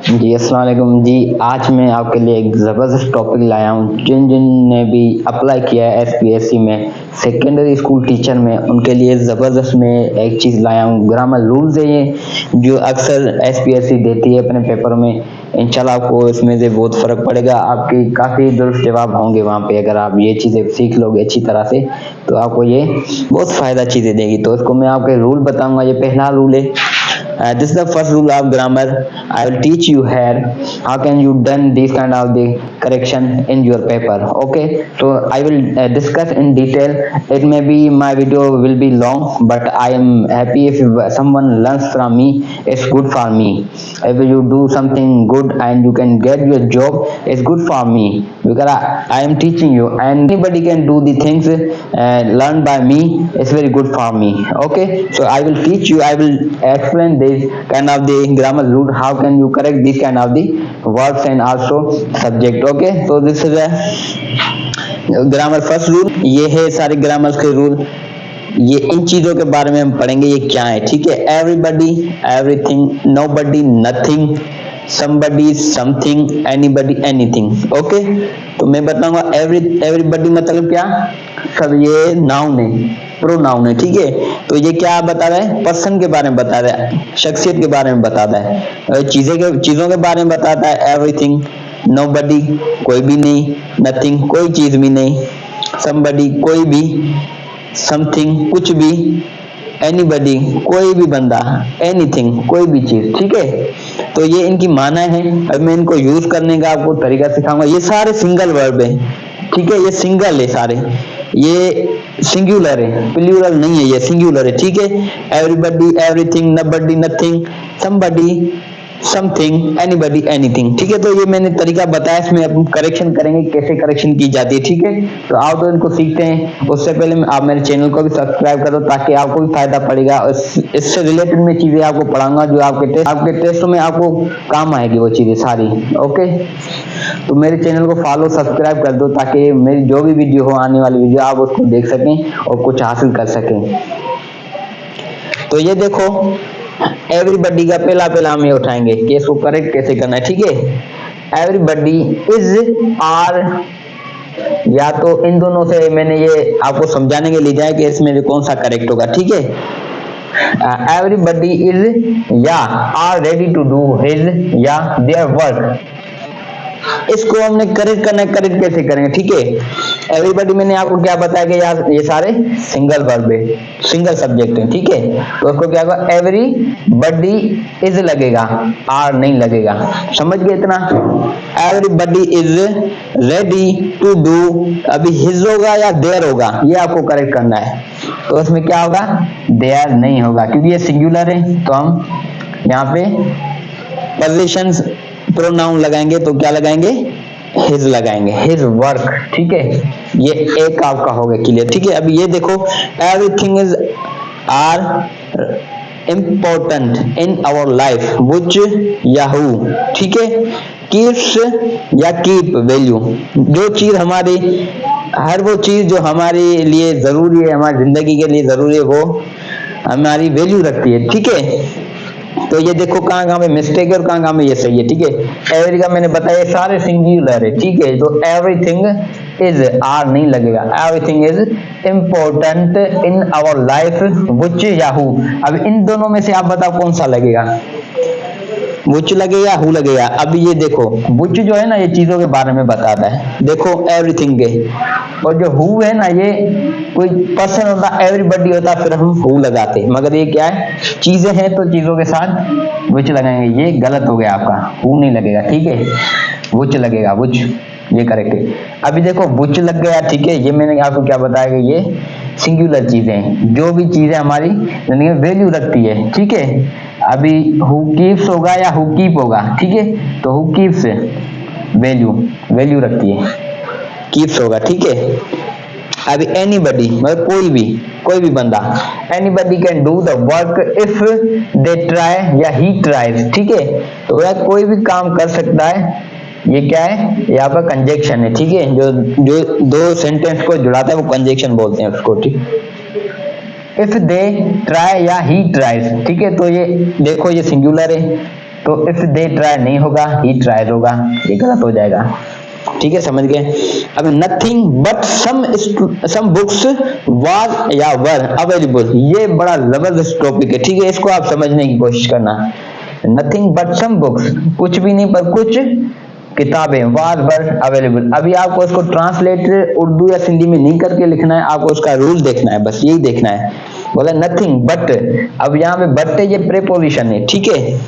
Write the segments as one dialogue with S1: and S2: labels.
S1: जी अस्सलाम वालेकुम जी। आज मैं आपके लिए एक ज़बरदस्त टॉपिक लाया हूँ। जिन जिन ने भी अप्लाई किया है एसपीएससी में, सेकेंडरी स्कूल टीचर में, उनके लिए ज़बरदस्त मैं एक चीज़ लाया हूँ। ग्रामर रूल्स है ये, जो अक्सर एसपीएससी देती है अपने पेपर में। इंशाल्लाह आपको इसमें से बहुत फ़र्क पड़ेगा, आपकी काफ़ी दुरुस्त जवाब होंगे वहाँ पे। अगर आप ये चीज़ें सीख लोगे अच्छी तरह से तो आपको ये बहुत फ़ायदा चीज़ें देगी। तो इसको मैं आपके रूल बताऊँगा। ये पहला रूल है, this is the first rule of grammar. I will teach you here how can you done this kind of the correction in your paper. Okay, so I will discuss in detail. It may be my video will be long, but I am happy if someone learns from me. It's good for me. If you do something good and you can get your job, it's good for me, because I am teaching you, and anybody can do the things learned by me. It's very good for me. Okay, so I will teach you, I will explain this kind of the grammar rule, how can you correct this kind of the words and also subject. Okay, so this is a grammar first rule. ये है सारे grammar के rule. ये इन चीजों के बारे में हम पढ़ेंगे, ये क्या है। ठीक है, everybody, everything, nobody, nothing, somebody, something, anybody, anything. Okay, तो मैं बताऊंगा एवरीबडी मतलब क्या। सब ये नाउन है, प्रोनाउन है। ठीक है, तो ये क्या बता रहा है, पर्सन के बारे में बता रहा है, शख्सियत के बारे में बताता है, चीजों के बारे में बताता है। एवरीथिंग, नोबडी कोई भी नहीं, नथिंग कोई चीज भी नहीं, समबडी कोई भी, समथिंग कुछ भी, एनीबडी कोई भी बंदा, एनीथिंग कोई भी चीज। ठीक है, तो ये इनकी माना है। अब मैं इनको यूज करने का आपको तरीका सिखाऊंगा। ये सारे सिंगल वर्ब है। ठीक है, ये सिंगल है सारे, ये सिंगुलर है, प्लूरल नहीं है, ये सिंगुलर है। ठीक है, everybody, everything, nobody, nothing, somebody, something, anybody, anything. ठीक है, तो ये मैंने तरीका बताया, इसमें अब करेक्शन करेंगे, कैसे करेक्शन की जाती है। ठीक है, तो आओ तो इनको सीखते हैं। उससे पहले आप मेरे चैनल को भी सब्सक्राइब करो, ताकि आपको भी फायदा पड़ेगा। इससे रिलेटेड में चीजें आपको पढ़ाऊंगा, जो आपके टेस्ट में आपको काम आएगी वो चीजें सारी। ओके, तो मेरे चैनल को फॉलो सब्सक्राइब कर दो, ताकि मेरी जो भी वीडियो हो, आने वाली वीडियो, आप उसको देख सकें और कुछ हासिल कर सकें। तो ये देखो, एवरीबडी का पहला हम ये उठाएंगे कि इसको करेक्ट कैसे करना है। ठीक है, एवरीबडी इज, आर, या तो इन दोनों से मैंने ये आपको समझाने के लिए जाए कि इसमें से कौन सा करेक्ट होगा। ठीक है, एवरीबडी इज या are ready to do his या देयर वर्क। इसको हमने करेक्ट करना है। करेक्ट कैसे करेंगे। ठीक है, एवरीबडी मैंने आपको क्या बताया कि यार ये सारे सिंगल वर्ब है, सिंगल सब्जेक्ट है। ठीक है, तो उसको क्या होगा, एवरीबडी इज लगेगा, आर नहीं लगेगा। समझ गए इतना। Everybody is ready to do, अभी हिज होगा या देयर होगा, ये आपको करेक्ट करना है। तो उसमें क्या होगा, देयर नहीं होगा, क्योंकि ये सिंगुलर है। तो हम यहाँ पे पोजीशंस प्रोनाउन लगाएंगे, तो क्या लगाएंगे, हिज लगाएंगे, हिज वर्क। ठीक है, ये एक आपका हो गया क्लियर। ठीक है, अभी ये देखो, everything is are important in our life which या हु। ठीक है, कीप्स या कीप वैल्यू, जो चीज हमारी, हर वो चीज जो हमारे लिए जरूरी है, हमारी जिंदगी के लिए जरूरी है, वो हमारी वैल्यू रखती है। ठीक है, तो ये देखो कहाँ पे मिस्टेक है और कहाँ पे ये सही है। ठीक है, एवरी का मैंने बताया सारे सिंगुलर है। ठीक है, तो एवरीथिंग इज, आर नहीं लगेगा। Everything is important in our life which या हु। अब इन दोनों में से आप बताओ कौन सा लगेगा, व्हिच लगेगा, हु लगेगा। अभी ये देखो, व्हिच जो है ना, ये चीजों के बारे में बताता है। देखो एवरीथिंग के, और जो हु है ना, ये कोई पर्सन होता, एवरीबडी होता, फिर हम हु लगाते। मगर ये क्या है, चीजें हैं, तो चीजों के साथ व्हिच लगाएंगे। ये गलत हो गया आपका, हु नहीं लगेगा। ठीक है, व्हिच लगेगा, व्हिच, ये करेक्ट है। अभी देखो व्हिच लग गया। ठीक है, ये मैंने आपको क्या बताया कि ये सिंगुलर चीजें हैं, जो भी चीजें हमारी जिंदगी में वैल्यू रखती है। ठीक है, अभी हु कीप्स होगा या हु कीप होगा। ठीक है, तो हु कीप्स वैल्यू रखती है, कीप्स होगा। ठीक है, अभी एनीबडी मतलब कोई भी बंदा, anybody can do the work if they try या ही ट्राइज। ठीक है, तो वह कोई भी काम कर सकता है। ये क्या है, ये आपका कंजक्शन है। ठीक है, जो दो सेंटेंस को जुड़ाता है वो कंजक्शन बोलते हैं उसको। ठीक, इफ दे ट्राई या ही ट्राइज। ठीक है, तो ये देखो, ये सिंगुलर है, तो इफ दे ट्राई नहीं होगा, ही ट्राइज होगा, ये गलत हो जाएगा। ठीक है, समझ गए। अब nothing but some books was या वर अवेलेबल, ये बड़ा जबरदस्त टॉपिक है। ठीक है, इसको आप समझने की कोशिश करना। नथिंग बट सम बुक्स, कुछ भी नहीं पर कुछ किताबें, वाज वर अवेलेबल। अभी आपको इसको ट्रांसलेट उर्दू या सिंधी में नहीं करके लिखना है, आपको उसका रूल देखना है, बस यही देखना है। बोला नथिंग बट, अब यहाँ पे बट ये प्रेपोजिशन है। ठीक है,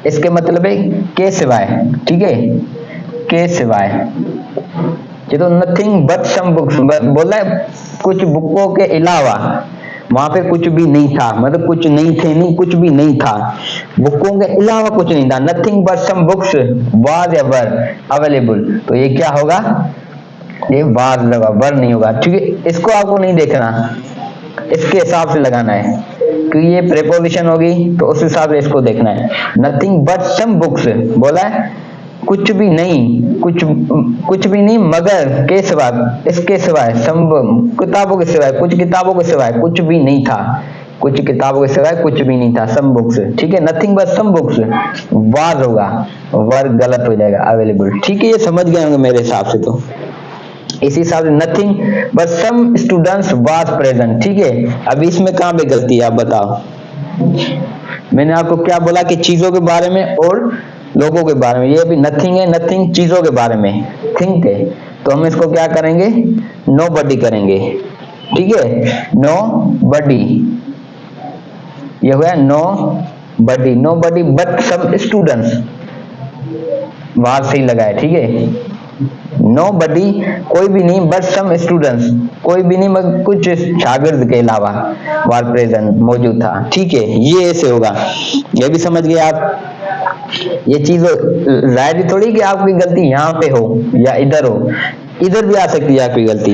S1: इसके मतलब है के सिवाय। ठीक है, के सिवाय। ये तो नथिंग बट सम बुक्स बोला है, कुछ बुकों के अलावा। वहां पे कुछ भी नहीं था, मतलब कुछ नहीं थे, नहीं कुछ भी नहीं था, बुकों के अलावा कुछ नहीं था। Nothing but some books was या वर अवेलेबल, तो ये क्या होगा, ये वाज लगा, वर नहीं होगा। ठीक है, इसको आपको नहीं देखना, इसके हिसाब से लगाना है कि ये प्रेपोजिशन होगी तो उस हिसाब से इसको देखना है। नथिंग बट सम बुक्स बोला है, कुछ भी नहीं, कुछ भी नहीं मगर के सिवाय, इसके सिवाय, सम किताबों के सिवाय, कुछ किताबों के सिवाय कुछ भी नहीं था, कुछ किताबों के सिवाय कुछ भी नहीं था, सम बुक्स। ठीक है, nothing but some books was होगा, वर गलत हो जाएगा, अवेलेबल। ठीक है, ये समझ गए होंगे मेरे हिसाब से। तो इसी हिसाब से nothing but some students was present. ठीक है, अब इसमें कहां पे गलती है आप बताओ। मैंने आपको क्या बोला कि चीजों के बारे में और लोगों के बारे में, ये भी नथिंग है, नथिंग चीजों के बारे में, थिंक है, तो हम इसको क्या करेंगे, नो बडी करेंगे। ठीक है, नो बडी, ये हुआ nobody, nobody but some students, वहां सही लगा है। ठीक है, नो बडी कोई भी नहीं, बट सम स्टूडेंट्स कोई भी नहीं मगर कुछ शागिर्द के अलावा वार प्रेजेंट मौजूद था। ठीक है, ये ऐसे होगा, ये भी समझ गए आप। ये चीज जाहिर थोड़ी कि आपकी गलती यहाँ पे हो या इधर हो, इधर भी आ सकती है आपकी गलती।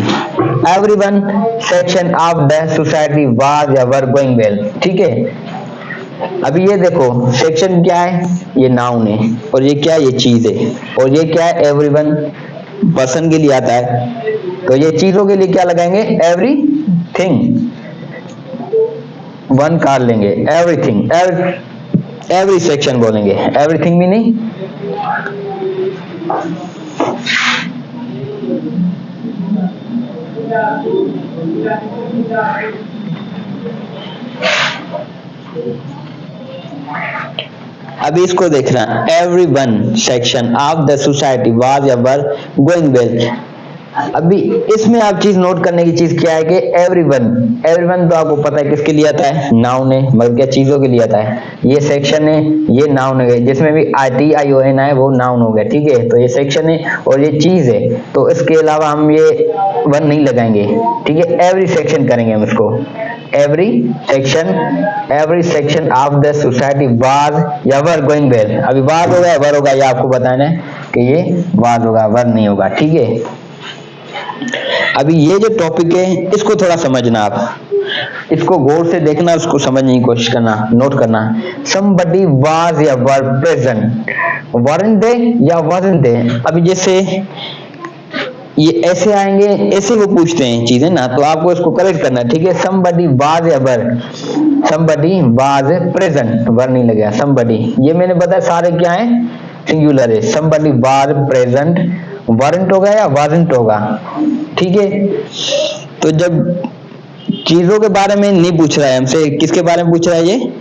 S1: Everyone section of the society was या वर गोइंग वेल। ठीक है, अभी ये देखो सेक्शन क्या है, ये नाउन है, और ये क्या है, ये चीज है, और ये क्या है, एवरीवन पर्सन के लिए आता है, तो ये चीजों के लिए क्या लगाएंगे, एवरीथिंग, वन कार लेंगे, एवरीथिंग, एवरी सेक्शन बोलेंगे, एवरीथिंग भी नहीं। अभी इसको देखना, everyone section of the society was या वर गोइंग वेल। अभी इसमें आप चीज नोट करने की चीज क्या है कि एवरीवन, एवरीवन तो आपको पता है किसके लिए आता है, नाउन है, मगर क्या चीजों के लिए आता है। ये सेक्शन है, ये नाउन है, जिसमें भी ITION है वो नाउन हो गया। ठीक है, तो ये सेक्शन है और ये चीज है, तो इसके अलावा हम ये वन नहीं लगाएंगे। ठीक है, एवरी सेक्शन करेंगे हम इसको, every section of the society was या वर गोइंग वेल। अभी वाज होगा या वर होगा, ये आपको बताना है कि ये वाज होगा, वर नहीं होगा। ठीक है, अभी ये जो टॉपिक है इसको थोड़ा समझना, आप इसको गौर से देखना, उसको समझने की कोशिश करना, नोट करना। somebody was या वर प्रेजेंट, weren't they या wasn't they। अभी जैसे ये ऐसे आएंगे, ऐसे वो पूछते हैं चीजें ना, तो आपको इसको करेक्ट करना है। ठीक है, somebody was या वर, somebody was प्रेजेंट, वर नहीं लगेगा, somebody, ये मैंने बताया सारे क्या है, सिंगुलर है। somebody was प्रेजेंट, वारंट होगा या वाजंट होगा। ठीक है, तो जब चीजों के बारे में नहीं पूछ रहा है हमसे, किसके बारे में पूछ रहा है, ये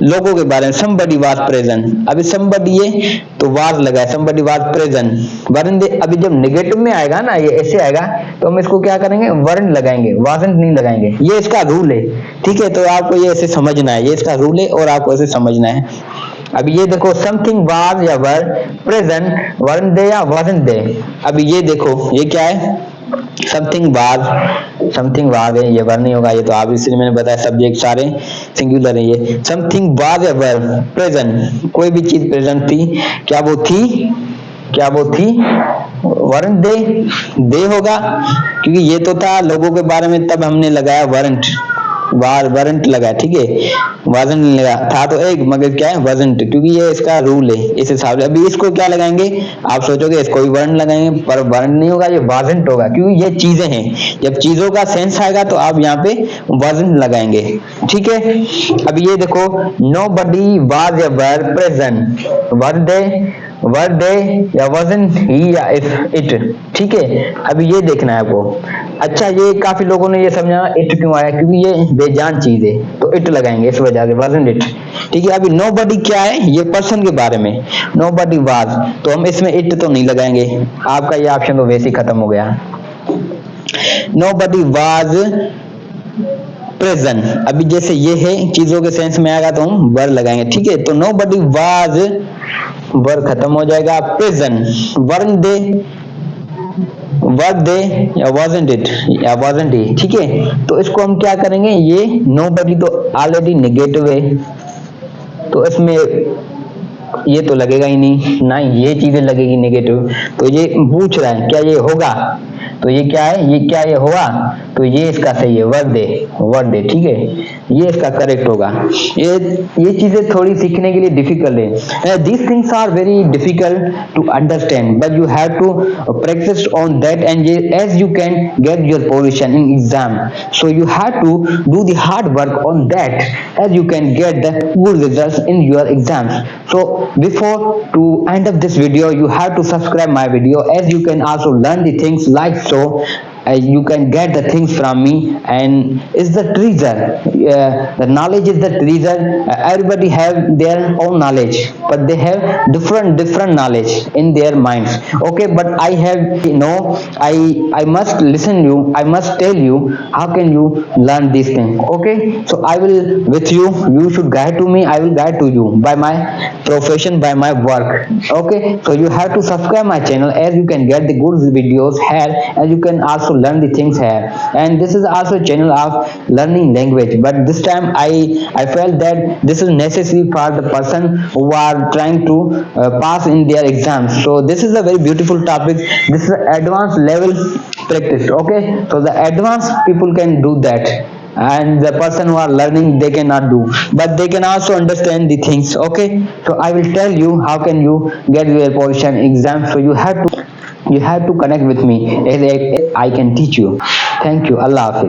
S1: लोगों के बारे में। somebody was present, अभी somebody ये तो was लगा है, somebody was present, weren't they। अभी जब नेगेटिव में आएगा ना, ये ऐसे आएगा, तो हम इसको क्या करेंगे, weren't लगाएंगे, wasn't नहीं लगाएंगे, ये इसका रूल है। ठीक है, तो आपको ये ऐसे समझना है, ये इसका रूल है और आपको ऐसे समझना है। अब ये देखो, समथिंग वाज या वर प्रेजेंट, weren't they या wasn't they। अभी ये देखो, ये क्या है, समथिंग वाज है, ये वर नहीं होगा, ये तो आप इसलिए मैंने बताया सब्जेक्ट सारे सिंगुलर है। ये समथिंग वाज या वर प्रेजेंट, कोई भी चीज प्रेजेंट थी, क्या वो थी, weren't they, दे होगा, क्योंकि ये तो था लोगों के बारे में, तब हमने लगाया weren't। वारंट लगा, ठीक है, वाजन नहीं लगा, था तो एक मगर क्या है वजंट, क्योंकि ये इसका रूल है इस हिसाब से। अभी इसको क्या लगाएंगे, आप सोचोगे इसको भी वर्ण लगाएंगे, पर वर्ण नहीं होगा, ये वाजंट होगा, क्योंकि ये चीजें हैं, जब चीजों का सेंस आएगा तो आप यहाँ पे वजन लगाएंगे, ठीक है। अब ये देखो, nobody was ever present, were they या वजन ही या इट, ठीक है। अभी ये देखना है आपको। अच्छा, ये काफी लोगों ने ये समझा इट क्यों आया, क्योंकि ये बेजान चीज है, तो इट लगाएंगे इस वजह से, वजन इट, ठीक है। अभी नो बडी क्या है, ये पर्सन के बारे में, नो बडी वाज, तो हम इसमें इट तो नहीं लगाएंगे, आपका ये ऑप्शन तो वैसे ही खत्म हो गया। नो बडी वाज प्रेजेंट, अभी जैसे ये है चीजों के सेंस में आएगा तो हम वर लगाएंगे, ठीक है। तो नो बडी वाज, वर खत्म हो जाएगा, प्रेजेंट, वर्ण दे, वर दे या wasn't it या wasn't he, ठीक है। तो इसको हम क्या करेंगे, ये नो बडी तो ऑलरेडी नेगेटिव है, तो इसमें ये तो लगेगा ही नहीं, ना ये चीजें लगेगी नेगेटिव, तो ये पूछ रहा है क्या ये होगा, तो ये क्या है, ये क्या ये हुआ, तो ये इसका सही है, वर्ड दे, ठीक है, ये इसका करेक्ट होगा। ये चीजें थोड़ी सीखने के लिए डिफिकल्ट है, these things are very difficult to understand, but you have to practice on that and as you can get your position in exam, so you have to do the hard work on that as you can get the good results in your exams. So before to end of this video, you have to subscribe my video, as you can also learn the things like so. You can get the things from me, and is the treasure, the knowledge is the treasure. Everybody have their own knowledge, but they have different knowledge in their minds, okay, but I have, you know, I must listen you, I must tell you how can you learn these things, okay. So I will with you, you should guide to me, I will guide to you by my profession, by my work, okay. So you have to subscribe my channel, as you can get the good videos here, and you can also learn the things here, and this is also a channel of learning language, but this time I felt that this is necessary for the person who are trying to pass in their exams. So this is a very beautiful topic, this is advanced level practice, okay. So the advanced people can do that, and the person who are learning they cannot do, but they can also understand the things, okay. So I will tell you how can you get your position exam, so you have to connect with me, as I can teach you. Thank you. Allah Hafiz.